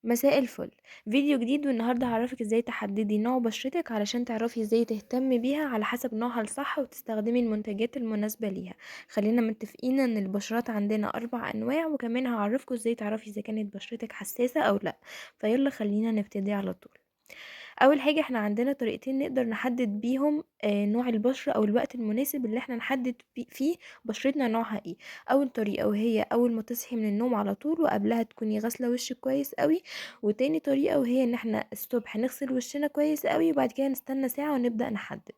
مساء الفل. فيديو جديد، والنهارده هعرفك ازاي تحددي نوع بشرتك علشان تعرفي ازاي تهتمي بيها على حسب نوعها الصح وتستخدمي المنتجات المناسبة ليها. خلينا متفقين ان البشرات عندنا 4 انواع، وكمان هعرفكوا ازاي تعرفي اذا كانت بشرتك حساسة او لا. فيلا خلينا نبتدي على طول. اول حاجه احنا عندنا طريقتين نقدر نحدد بيهم نوع البشره او الوقت المناسب اللي احنا نحدد فيه بشرتنا نوعها ايه. اول طريقه وهي اول ما تصحي من النوم على طول وقبلها تكوني غاسله وشك كويس قوي. وتاني طريقه وهي ان احنا الصبح نغسل وشنا كويس قوي وبعد كده نستنى ساعه ونبدا نحدد.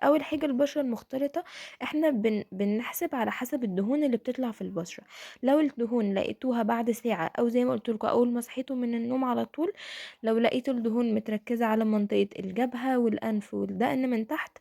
اول حاجه البشره المختلطه، احنا بنحسب على حسب الدهون اللي بتطلع في البشره. لو الدهون لقيتوها بعد ساعه او زي ما قلت لكم اول ما صحيتوا من النوم على طول، لو لقيتوا الدهون متركزة على منطقة الجبهة والأنف والدقن من تحت،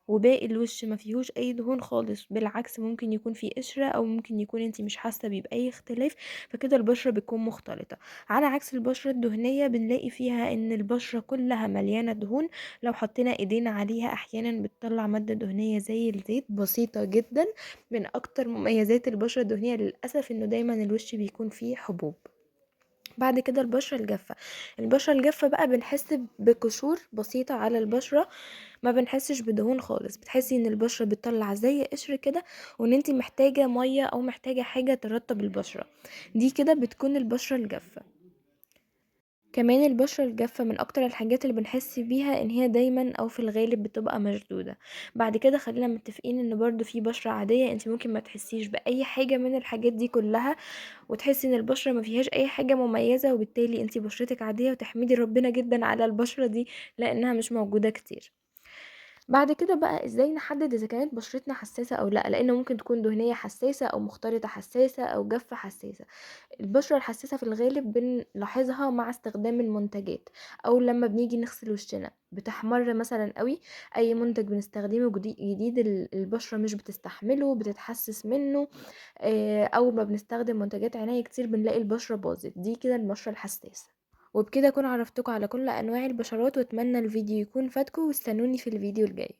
وباقي الوش ما فيهوش اي دهون خالص، بالعكس ممكن يكون فيه قشرة او ممكن يكون انتي مش حاسة بيه باي اختلاف، فكده البشرة بتكون مختلطة. على عكس البشرة الدهنية بنلاقي فيها ان البشرة كلها مليانة دهون. لو حطينا ايدينا عليها احيانا بتطلع مادة دهنية زي الزيت بسيطة جدا. من اكتر مميزات البشرة الدهنية للأسف انه دايما الوش بيكون فيه حبوب. بعد كده البشرة الجافة. البشرة الجافة بقى بنحس بقشور بسيطة على البشرة، ما بنحسش بدهون خالص، بتحسي ان البشرة بتطلع زي قشر كده، وان انتي محتاجة مية او محتاجة حاجة ترطب البشرة. دي كده بتكون البشرة الجافة. كمان البشرة الجافة من اكتر الحاجات اللي بنحس بيها ان هي دايما او في الغالب بتبقى مشدودة. بعد كده خلينا متفقين ان برضو في بشرة عادية انت ممكن ما تحسيش باي حاجة من الحاجات دي كلها، وتحسي ان البشرة ما فيهاش اي حاجة مميزة، وبالتالي انت بشرتك عادية وتحمدي ربنا جدا على البشرة دي لانها مش موجودة كتير. بعد كده بقى ازاي نحدد اذا كانت بشرتنا حساسة او لا، لانه ممكن تكون دهنية حساسة او مختلطة حساسة او جافة حساسة. البشرة الحساسة في الغالب بنلاحظها مع استخدام المنتجات، او لما بنيجي نغسل وشنا بتحمر مثلا قوي. اي منتج بنستخدمه جديد البشرة مش بتستحمله بتتحسس منه. اول ما بنستخدم منتجات عناية كتير بنلاقي البشرة باظت. دي كده البشرة الحساسة. وبكده اكون عرفتكم على كل انواع البشرات، واتمنى الفيديو يكون فاتكم، واستنوني في الفيديو الجاي.